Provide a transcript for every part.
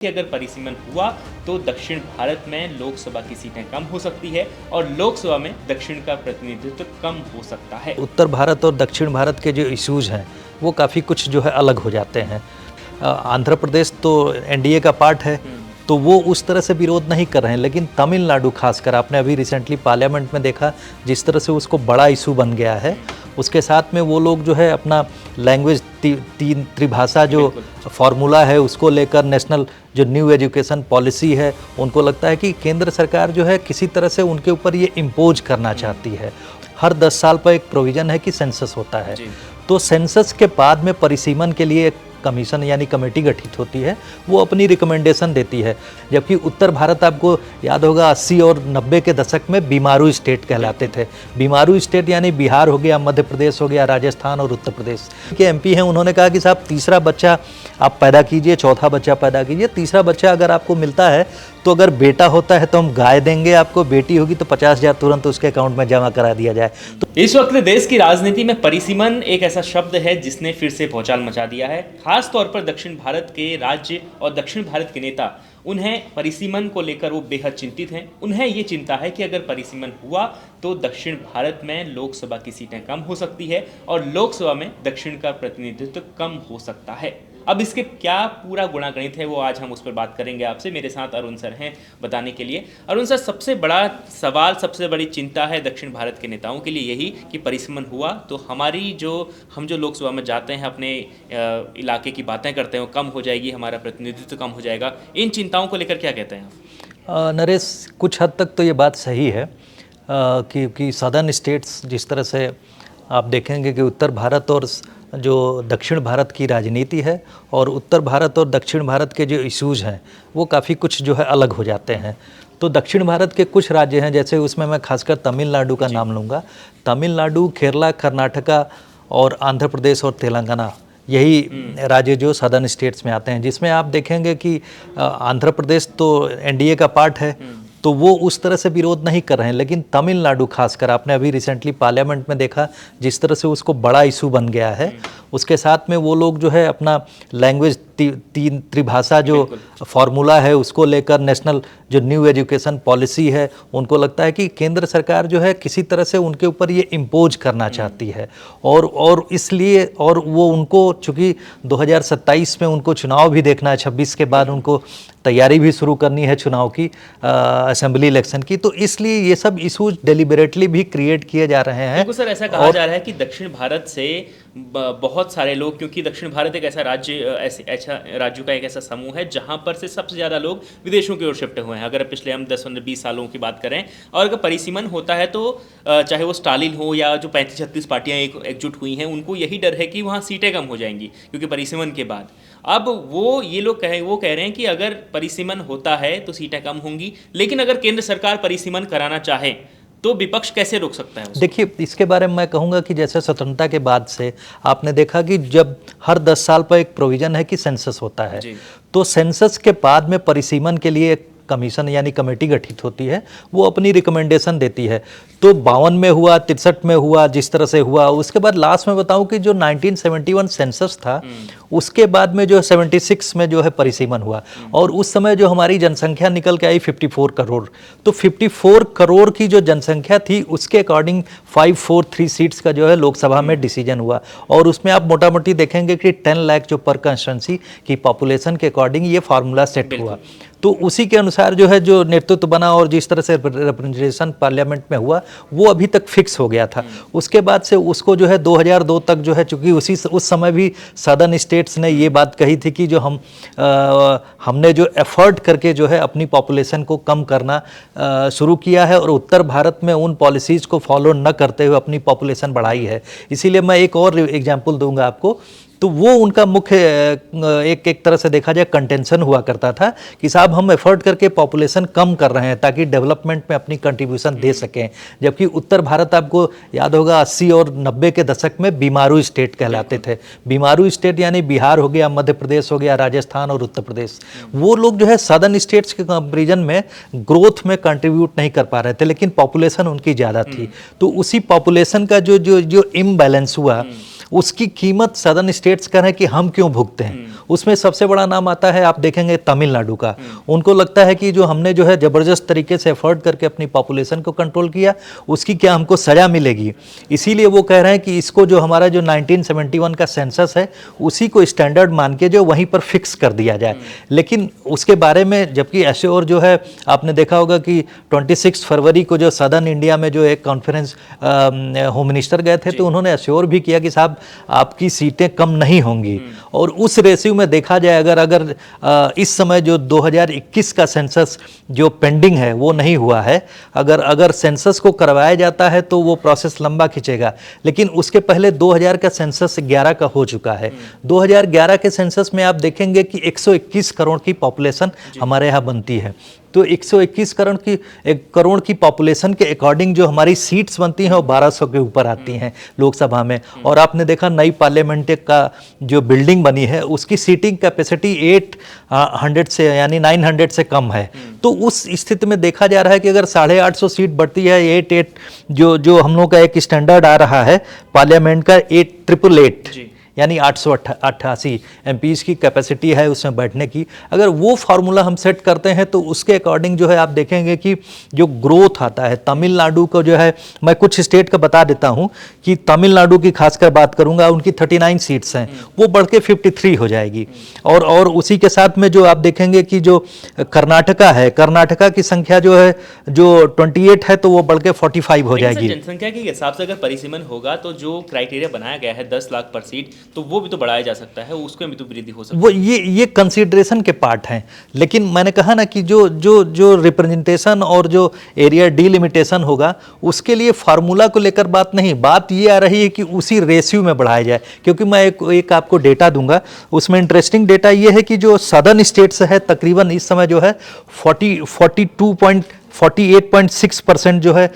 कि अगर परिसीमन हुआ तो दक्षिण भारत में लोकसभा की सीटें कम हो सकती है और लोकसभा में दक्षिण का प्रतिनिधित्व कम हो सकता है। उत्तर भारत और दक्षिण भारत के जो इश्यूज हैं वो काफ़ी कुछ जो है अलग हो जाते हैं। आंध्र प्रदेश तो एनडीए का पार्ट है, तो वो उस तरह से विरोध नहीं कर रहे हैं, लेकिन तमिलनाडु खासकर आपने अभी रिसेंटली पार्लियामेंट में देखा जिस तरह से उसको बड़ा इशू बन गया है। उसके साथ में वो लोग जो है अपना लैंग्वेज तीन त्रिभाषा जो फार्मूला है उसको लेकर नेशनल जो न्यू एजुकेशन पॉलिसी है, उनको लगता है कि केंद्र सरकार जो है किसी तरह से उनके ऊपर ये इम्पोज करना चाहती है। हर 10 साल पर एक प्रोविज़न है कि सेंसस होता है, तो सेंसस के बाद में परिसीमन के लिए एक कमीशन यानी कमेटी गठित होती है, वो अपनी रिकमेंडेशन देती है। जबकि उत्तर भारत आपको याद होगा 80 और 90 के दशक में बीमारू स्टेट कहलाते थे। बीमारू स्टेट यानी बिहार हो गया, मध्य प्रदेश हो गया, राजस्थान और उत्तर प्रदेश के एमपी हैं। उन्होंने कहा कि साहब तीसरा बच्चा आप पैदा कीजिए, चौथा बच्चा पैदा कीजिए, तीसरा बच्चा अगर आपको मिलता है तो अगर बेटा होता है तो हम गाय देंगे आपको, बेटी होगी तो 50,000 तुरंत उसके अकाउंट में जमा करा दिया जाए। तो इस वक्त देश की राजनीति में परिसीमन एक ऐसा शब्द है जिसने फिर से भौचाल मचा दिया है। खास तौर पर दक्षिण भारत के राज्य और दक्षिण भारत के नेता, उन्हें परिसीमन को लेकर वो बेहद चिंतित हैं। उन्हें ये चिंता है कि अगर परिसीमन हुआ तो दक्षिण भारत में लोकसभा की सीटें कम हो सकती है और लोकसभा में दक्षिण का प्रतिनिधित्व कम हो सकता है। अब इसके क्या पूरा गुणागणित है वो आज हम उस पर बात करेंगे आपसे। मेरे साथ अरुण सर हैं बताने के लिए। अरुण सर, सबसे बड़ा सवाल, सबसे बड़ी चिंता है दक्षिण भारत के नेताओं के लिए यही कि परिसीमन हुआ तो हमारी हम जो लोकसभा में जाते हैं, अपने इलाके की बातें करते हैं, वो कम हो जाएगी, हमारा प्रतिनिधित्व कम हो जाएगा। इन चिंताओं को लेकर क्या कहते हैं आप? नरेश, कुछ हद तक तो ये बात सही है कि सदर्न स्टेट्स जिस तरह से आप देखेंगे कि उत्तर भारत और जो दक्षिण भारत की राजनीति है और उत्तर भारत और दक्षिण भारत के जो इश्यूज हैं वो काफ़ी कुछ जो है अलग हो जाते हैं। तो दक्षिण भारत के कुछ राज्य हैं, जैसे उसमें मैं खासकर तमिलनाडु का नाम लूँगा। तमिलनाडु, केरला, कर्नाटका और आंध्र प्रदेश और तेलंगाना, यही राज्य जो सदर्न स्टेट्स में आते हैं, जिसमें आप देखेंगे कि आंध्र प्रदेश तो एनडीए का पार्ट है, तो वो उस तरह से विरोध नहीं कर रहे हैं, लेकिन तमिलनाडु खासकर आपने अभी रिसेंटली पार्लियामेंट में देखा जिस तरह से उसको बड़ा इशू बन गया है। उसके साथ में वो लोग जो है अपना लैंग्वेज तीन त्रिभाषा जो फार्मूला है उसको लेकर नेशनल जो न्यू एजुकेशन पॉलिसी है, उनको लगता है कि केंद्र सरकार जो है किसी तरह से उनके ऊपर ये इम्पोज करना चाहती है। और इसलिए और वो उनको चूँकि 2027 में उनको चुनाव भी देखना है, 26 के बाद उनको तैयारी भी शुरू करनी है चुनाव की, असेंबली इलेक्शन की, तो इसलिए ये सब इशूज डेलिबरेटली भी क्रिएट किए जा रहे हैं। बिल्कुल सर, ऐसा कहा जा रहा है कि दक्षिण भारत से बहुत सारे लोग, क्योंकि दक्षिण भारत एक ऐसा राज्यों का एक ऐसा समूह है जहां पर से सबसे ज़्यादा लोग विदेशों की ओर शिफ्ट हुए हैं। अगर पिछले हम 10-20 सालों की बात करें, और अगर परिसीमन होता है तो चाहे वो स्टालिन हो या जो 35-36 पार्टियां एकजुट हुई हैं, उनको यही डर है कि वहाँ सीटें कम हो जाएंगी क्योंकि परिसीमन के बाद। अब ये लोग कह रहे हैं कि अगर परिसीमन होता है तो सीटें कम होंगी, लेकिन अगर केंद्र सरकार परिसीमन कराना चाहे तो विपक्ष कैसे रोक सकता है उसको? देखिए, इसके बारे में मैं कहूँगा कि जैसे स्वतंत्रता के बाद से आपने देखा कि जब हर 10 साल पर एक प्रोविज़न है कि सेंसस होता है, तो सेंसस के बाद में परिसीमन के लिए एक कमीशन यानी कमेटी गठित होती है, वो अपनी रिकमेंडेशन देती है। तो 52 में हुआ, 63 में हुआ, जिस तरह से हुआ। उसके बाद लास्ट में बताऊं कि जो 1971 सेंसस था, उसके बाद में जो 76 में जो है परिसीमन हुआ, और उस समय जो हमारी जनसंख्या निकल के आई 54 करोड़। तो 54 करोड़ की जो जनसंख्या थी उसके अकॉर्डिंग 543 सीट्स का जो है लोकसभा में डिसीजन हुआ, और उसमें आप मोटा मोटी देखेंगे कि 10 लाख जो पर कंस्टिट्यूंसी की पॉपुलेशन के अकॉर्डिंग ये फार्मूला सेट हुआ। तो उसी के अनुसार जो है जो नेतृत्व बना और जिस तरह से रिप्रेजेंटेशन पार्लियामेंट में हुआ वो अभी तक फिक्स हो गया था। उसके बाद से उसको जो है 2002 तक जो है, चूँकि उस समय भी सदर्न स्टेट्स ने ये बात कही थी कि जो हमने जो एफर्ट करके जो है अपनी पॉपुलेशन को कम करना शुरू किया है, और उत्तर भारत में उन पॉलिसीज़ को फॉलो न करते हुए अपनी पॉपुलेशन बढ़ाई है। इसीलिए मैं एक और एग्जाम्पल दूंगा आपको। तो वो उनका मुख्य एक तरह से देखा जाए कंटेंशन हुआ करता था कि साहब हम एफर्ट करके पॉपुलेशन कम कर रहे हैं ताकि डेवलपमेंट में अपनी कंट्रीब्यूशन दे सकें। जबकि उत्तर भारत आपको याद होगा 80 और 90 के दशक में बीमारू स्टेट कहलाते थे। बीमारू स्टेट यानी बिहार हो गया, मध्य प्रदेश हो गया, राजस्थान और उत्तर प्रदेश। वो लोग जो है सदर्न स्टेट्स के कंपेरिजन में ग्रोथ में कंट्रीब्यूट नहीं कर पा रहे थे, लेकिन पॉपुलेशन उनकी ज़्यादा थी। तो उसी पॉपुलेशन का जो इम्बैलेंस हुआ उसकी कीमत सदर्न स्टेट्स कह रहे हैं कि हम क्यों भुगते हैं। उसमें सबसे बड़ा नाम आता है, आप देखेंगे तमिलनाडु का। उनको लगता है कि जो हमने जो है जबरदस्त तरीके से एफर्ट करके अपनी पॉपुलेशन को कंट्रोल किया, उसकी क्या हमको सजा मिलेगी। इसीलिए वो कह रहे हैं कि इसको जो हमारा जो 1971 का सेंसस है उसी को स्टैंडर्ड मान के जो वहीं पर फिक्स कर दिया जाए। लेकिन उसके बारे में जबकि ऐसे और जो है आपने देखा होगा कि 26 फरवरी को जो सदर्न इंडिया में जो एक कॉन्फ्रेंस होम मिनिस्टर गए थे, तो उन्होंने एश्योर भी किया कि साहब आपकी सीटें कम नहीं होंगी। और उस रेशियो में देखा जाए अगर इस समय जो 2021 का सेंसस जो पेंडिंग है वो नहीं हुआ है, अगर सेंसस को करवाया जाता है तो वो प्रोसेस लंबा खींचेगा। लेकिन उसके पहले 2000 का सेंसस 11 का हो चुका है। 2011 के सेंसस में आप देखेंगे कि 121 करोड़ की पॉपुलेशन हमारे यहाँ बनती है। तो 121 करोड़ की पॉपुलेशन के अकॉर्डिंग जो हमारी सीट्स बनती हैं वो 1200 के ऊपर आती हैं लोकसभा में। और आपने देखा नई पार्लियामेंट का जो बिल्डिंग बनी है उसकी सीटिंग कैपेसिटी 800 से यानी 900 से कम है। तो उस स्थिति में देखा जा रहा है कि अगर 850 सीट बढ़ती है, 8 जो हम लोग का एक स्टैंडर्ड आ रहा है पार्लियामेंट का 888 यानी 888 एमपीज की कैपेसिटी है उसमें बैठने की। अगर वो फार्मूला हम सेट करते हैं तो उसके अकॉर्डिंग जो है आप देखेंगे कि जो ग्रोथ आता है तमिलनाडु को जो है, मैं कुछ स्टेट का बता देता हूं कि तमिलनाडु की खासकर बात करूंगा, उनकी 39 सीट्स हैं, वो बढ़ के 53 हो जाएगी। और उसी के साथ में जो आप देखेंगे कि जो कर्नाटका है, कर्नाटका की संख्या जो है जो 28 है तो वो बढ़ के 45 हो जाएगी। जनसंख्या के हिसाब से अगर परिसीमन होगा तो जो क्राइटेरिया बनाया गया है 10 लाख पर सीट, तो वो भी तो बढ़ाया जा सकता है, उसमें भी तो वृद्धि हो सकती है। वो ये कंसीडरेशन के पार्ट हैं। लेकिन मैंने कहा ना कि जो रिप्रेजेंटेशन और जो एरिया डिलिमिटेशन होगा उसके लिए फार्मूला को लेकर बात नहीं, बात ये आ रही है कि उसी रेशियो में बढ़ाया जाए। क्योंकि मैं एक आपको डेटा दूंगा, उसमें इंटरेस्टिंग डेटा ये है कि जो सदर्न स्टेट्स है तकरीबन इस समय जो है 48.6% जो है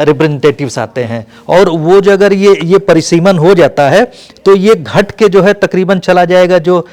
रिप्रेजेंटेटिव्स आते हैं। और वो जो अगर ये परिसीमन हो जाता है तो ये घट के जो है तकरीबन चला जाएगा जो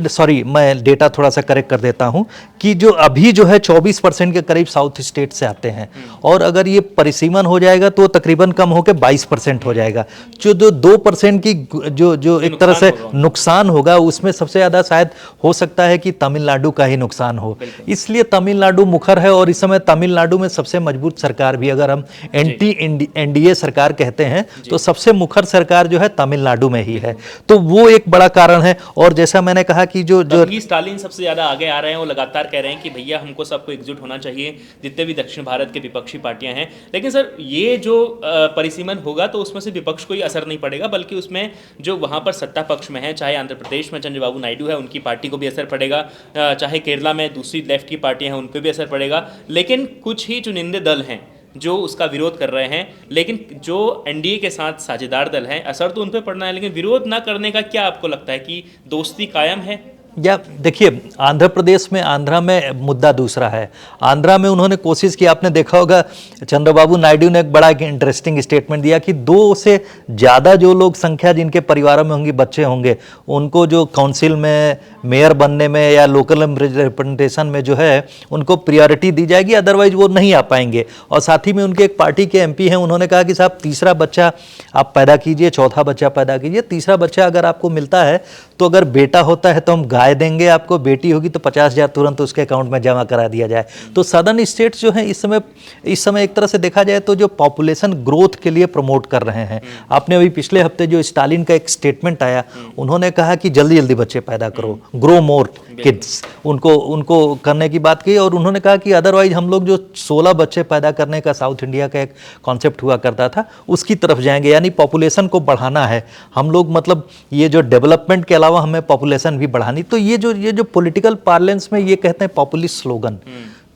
सॉरी मैं डेटा थोड़ा सा करेक्ट कर देता हूं कि जो अभी जो है 24% के करीब साउथ स्टेट से आते हैं। और अगर ये परिसीमन हो जाएगा तो तकरीबन कम होकर 22% हो जाएगा। जो 2% की जो एक तरह से नुकसान होगा उसमें सबसे ज़्यादा शायद हो सकता है कि तमिलनाडु का ही नुकसान हो। इसलिए तमिलनाडु मुखर है। और इस समय तमिलनाडु में सबसे मजबूत सरकार भी, अगर हम एनडीए सरकार कहते हैं तो सबसे मुखर सरकार जो है तमिलनाडु में ही है। तो वो एक बड़ा कारण है। और जैसा मैंने कहा कि जो स्टालिन सबसे ज्यादा आगे आ रहे हैं, वो लगातार कह रहे हैं कि भैया हमको सबको एकजुट होना चाहिए, जितने भी दक्षिण भारत के विपक्षी पार्टियां हैं। लेकिन सर ये जो परिसीमन होगा तो उसमें से विपक्ष को ही असर नहीं पड़ेगा, बल्कि उसमें जो वहां पर सत्ता पक्ष में है, चाहे आंध्र प्रदेश में चंद्रबाबू नायडू है उनकी पार्टी को भी असर पड़ेगा, चाहे केरला में दूसरी लेफ्ट की पार्टियां हैं उनको भी असर पड़ेगा। लेकिन कुछ ही चुनिंदे दल हैं जो उसका विरोध कर रहे हैं। लेकिन जो एनडीए के साथ साझेदार दल हैं, असर तो उन पर पड़ना है, लेकिन विरोध ना करने का क्या आपको लगता है कि दोस्ती कायम है? या देखिए आंध्र प्रदेश में, आंध्रा में मुद्दा दूसरा है। आंध्रा में उन्होंने कोशिश की, आपने देखा होगा चंद्रबाबू नायडू ने एक बड़ा इंटरेस्टिंग स्टेटमेंट दिया कि 2 से ज़्यादा जो लोग संख्या जिनके परिवारों में होंगी, बच्चे होंगे, उनको जो काउंसिल में मेयर बनने में या लोकल रिप्रेजेंटेशन में जो है उनको प्रायोरिटी दी जाएगी, अदरवाइज वो नहीं आ पाएंगे। और साथ ही में उनके एक पार्टी के एमपी हैं, उन्होंने कहा कि साहब तीसरा बच्चा आप पैदा कीजिए, चौथा बच्चा पैदा कीजिए, तीसरा बच्चा अगर आपको मिलता है तो अगर बेटा होता है तो हम गाय देंगे आपको, बेटी होगी तो 50,000 तुरंत उसके अकाउंट में जमा करा दिया जाए। तो सदर्न स्टेट्स जो हैं इस समय एक तरह से देखा जाए तो जो पॉपुलेशन ग्रोथ के लिए प्रमोट कर रहे हैं। आपने अभी पिछले हफ्ते जो स्टालिन का एक स्टेटमेंट आया, उन्होंने कहा कि जल्दी जल्दी बच्चे पैदा करो, ग्रो मोर किड्स, उनको करने की बात की। और उन्होंने कहा कि अदरवाइज हम लोग जो 16 बच्चे पैदा करने का साउथ इंडिया का एक कॉन्सेप्ट हुआ करता था उसकी तरफ जाएंगे, यानी पॉपुलेशन को बढ़ाना है हम लोग, मतलब ये जो डेवलपमेंट के अलावा हमें पॉपुलेशन भी बढ़ानी। तो ये जो पॉलिटिकल पार्लेंस में ये कहते हैं पॉपुलिस्ट स्लोगन,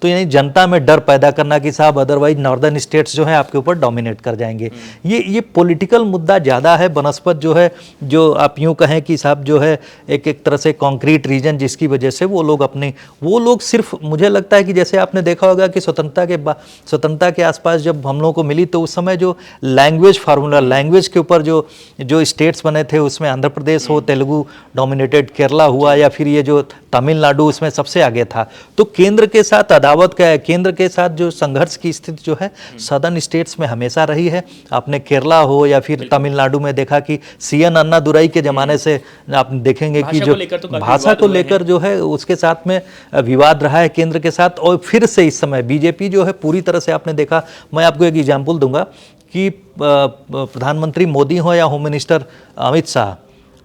तो यानी जनता में डर पैदा करना कि साहब अदरवाइज नॉर्दर्न स्टेट्स जो है आपके ऊपर डोमिनेट कर जाएंगे। ये पॉलिटिकल मुद्दा ज़्यादा है बनस्पत जो है, जो आप यूँ कहें कि साहब जो है एक तरह से कॉन्क्रीट रीजन, जिसकी वजह से वो लोग सिर्फ, मुझे लगता है कि जैसे आपने देखा होगा कि स्वतंत्रता के आसपास जब हम लोगों को मिली तो उस समय जो लैंग्वेज फार्मूला, लैंग्वेज के ऊपर जो स्टेट्स बने थे उसमें आंध्र प्रदेश हो, तेलुगु डोमिनेटेड केरला हुआ, या फिर ये जो तमिलनाडु उसमें सबसे आगे था। तो केंद्र के साथ बगावत का केंद्र के साथ जो संघर्ष की स्थिति जो है सदर्न स्टेट्स में हमेशा रही है। आपने केरला हो या फिर तमिलनाडु में देखा कि सीएन अन्नादुरई के जमाने से आप देखेंगे कि जो भाषा को लेकर जो है उसके साथ में विवाद रहा है केंद्र के साथ। और फिर से इस समय बीजेपी जो है पूरी तरह से, आपने देखा, मैं आपको एक एग्जाम्पल दूंगा कि प्रधानमंत्री मोदी हो या होम मिनिस्टर अमित शाह,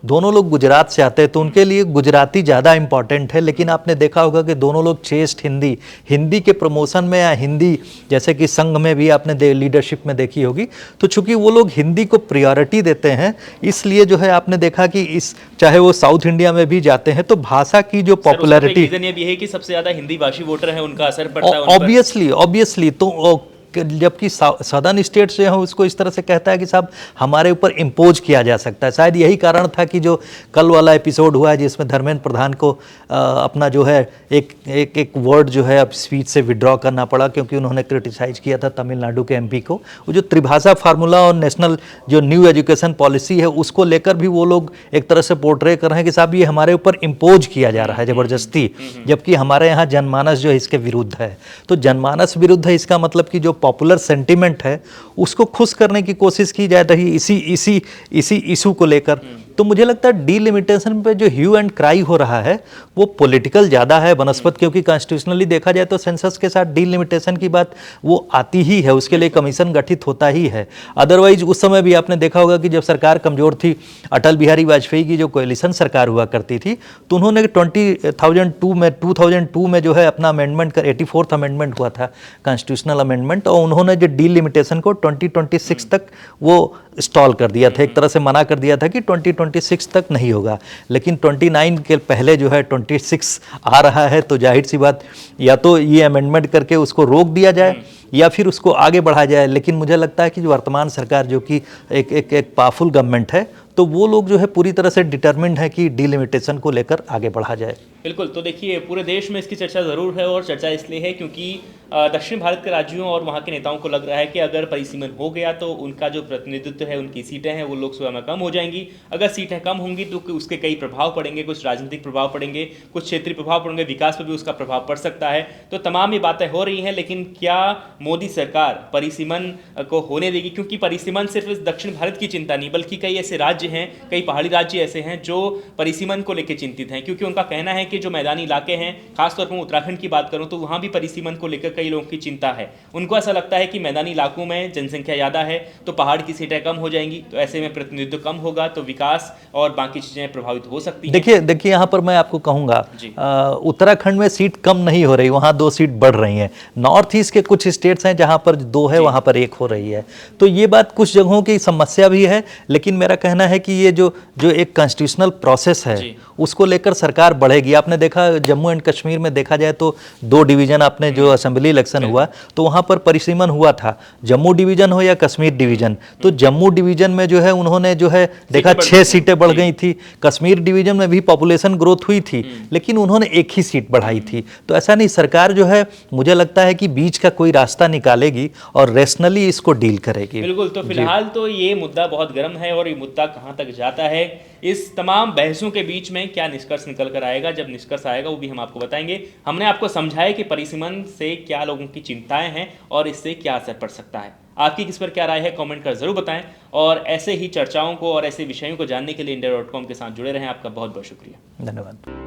दोनों लोग गुजरात से आते हैं तो उनके लिए गुजराती ज़्यादा इम्पॉर्टेंट है। लेकिन आपने देखा होगा कि दोनों लोग चेस्ट हिंदी के प्रमोशन में या हिंदी, जैसे कि संघ में भी आपने लीडरशिप में देखी होगी, तो चूंकि वो लोग हिंदी को प्रायोरिटी देते हैं, इसलिए जो है आपने देखा कि चाहे वो साउथ इंडिया में भी जाते हैं तो भाषा की जो पॉपुलैरिटी, ये भी है कि सबसे ज़्यादा हिंदी भाषी वोटर है, उनका असर पड़ता है ऑब्वियसली। तो जबकि सदर्न स्टेट्स जो है उसको इस तरह से कहता है कि साहब हमारे ऊपर इम्पोज किया जा सकता है। शायद यही कारण था कि जो कल वाला एपिसोड हुआ है जिसमें धर्मेंद्र प्रधान को अपना जो है एक वर्ड जो है अब स्पीच से विड्रॉ करना पड़ा, क्योंकि उन्होंने क्रिटिसाइज किया था तमिलनाडु के एमपी को। वो जो त्रिभाषा फार्मूला और नेशनल जो न्यू एजुकेशन पॉलिसी है उसको लेकर भी वो लोग एक तरह से पोर्ट्रे कर रहे हैं कि साहब ये हमारे ऊपर इम्पोज किया जा रहा है ज़बरदस्ती, जबकि हमारे यहाँ जनमानस जो है इसके विरुद्ध है। तो जनमानस विरुद्ध है, इसका मतलब कि जो पॉपुलर सेंटिमेंट है उसको खुश करने की कोशिश की जा रही इसी इशू को लेकर। तो मुझे लगता है डीलिमिटेशन पे जो ह्यू एंड क्राई हो रहा है वो पॉलिटिकल ज़्यादा है बनस्पत, क्योंकि कॉन्स्टिट्यूशनली देखा जाए तो सेंसस के साथ डीलिमिटेशन की बात वो आती ही है, उसके लिए कमीशन गठित होता ही है। अदरवाइज उस समय भी आपने देखा होगा कि जब सरकार कमज़ोर थी, अटल बिहारी वाजपेयी की जो कोएलिशन सरकार हुआ करती थी, तो उन्होंने 2002 में जो है अपना अमेंडमेंट कर 84th अमेंडमेंट हुआ था कॉन्स्टिट्यूशनल अमेंडमेंट, और उन्होंने जो डीलिमिटेशन को 2026 तक वो स्टॉल कर दिया था, एक तरह से मना कर दिया था कि 2026 तक नहीं होगा। लेकिन 29 के पहले जो है 26 आ रहा है, तो जाहिर सी बात या तो ये अमेंडमेंट करके उसको रोक दिया जाए या फिर उसको आगे बढ़ाया जाए। लेकिन मुझे लगता है कि जो वर्तमान सरकार जो कि एक पावरफुल गवर्नमेंट है, तो वो लोग जो है पूरी तरह से डिटरमिन्ड है कि डीलिमिटेशन को लेकर आगे बढ़ा जाए। बिल्कुल। तो देखिए पूरे देश में इसकी चर्चा ज़रूर है, और चर्चा इसलिए है क्योंकि दक्षिण भारत के राज्यों और वहाँ के नेताओं को लग रहा है कि अगर परिसीमन हो गया तो उनका जो प्रतिनिधित्व है, उनकी सीटें हैं, वो लोकसभा में कम हो जाएंगी। अगर सीटें कम होंगी तो उसके कई प्रभाव पड़ेंगे, कुछ राजनीतिक प्रभाव पड़ेंगे, कुछ क्षेत्रीय प्रभाव पड़ेंगे, विकास पर भी उसका प्रभाव पड़ सकता है। तो तमाम ये बातें हो रही हैं, लेकिन क्या मोदी सरकार परिसीमन को होने देगी? क्योंकि परिसीमन सिर्फ इस दक्षिण भारत की चिंता नहीं, बल्कि कई ऐसे राज्य हैं, कई पहाड़ी राज्य ऐसे हैं जो परिसीमन को लेकर चिंतित हैं, क्योंकि उनका कहना है कि जो मैदानी इलाके हैं, खासतौर पर उत्तराखंड की बात करूं तो वहां भी परिसीमन को लेकर कई लोगों की चिंता है। उनको ऐसा लगता है कि मैदानी इलाकों में जनसंख्या ज़्यादा है तो पहाड़ की सीटें कम हो जाएंगी, तो ऐसे में प्रतिनिधित्व कम होगा तो विकास और बाकी चीज़ें प्रभावित हो सकती हैं। देखिए यहाँ पर मैं आपको कहूँगा, उत्तराखंड में सीट कम नहीं हो रही, वहाँ 2 सीट बढ़ रही हैं। नॉर्थ ईस्ट के कुछ स्टेट्स हैं जहाँ पर 2 है, वहाँ पर 1 हो रही है। तो ये बात कुछ जगहों की समस्या भी है, लेकिन मेरा कहना है कि ये जो एक कॉन्स्टिट्यूशनल प्रोसेस है उसको लेकर सरकार बढ़ेगी। आपने देखा जम्मू एंड कश्मीर में देखा जाए तो 2 डिवीजन, आपने जो असेंबली इलेक्शन हुआ तो वहाँ पर परिसीमन हुआ था, जम्मू डिवीजन हो या कश्मीर डिवीजन। तो जम्मू डिवीजन में जो है उन्होंने जो है देखा 6 सीटें बढ़ गई थी, कश्मीर डिवीजन में भी पॉपुलेशन ग्रोथ हुई थी लेकिन उन्होंने 1 ही सीट बढ़ाई थी। तो ऐसा नहीं, सरकार जो है मुझे लगता है कि बीच का कोई रास्ता निकालेगी और रेशनली इसको डील करेगी। बिल्कुल। तो फिलहाल तो ये मुद्दा बहुत गर्म है, और ये मुद्दा कहाँ तक जाता है, इस तमाम बहसों के बीच में क्या निष्कर्ष निकल कर आएगा, जब निष्कर्ष आएगा वो भी हम आपको बताएंगे। हमने आपको समझाया कि परिसीमन से क्या लोगों की चिंताएं हैं और इससे क्या असर पड़ सकता है। आपकी किस पर क्या राय है, कमेंट कर जरूर बताएं, और ऐसे ही चर्चाओं को और ऐसे विषयों को जानने के लिए इंडिया.com के साथ जुड़े रहें। आपका बहुत बहुत शुक्रिया। धन्यवाद।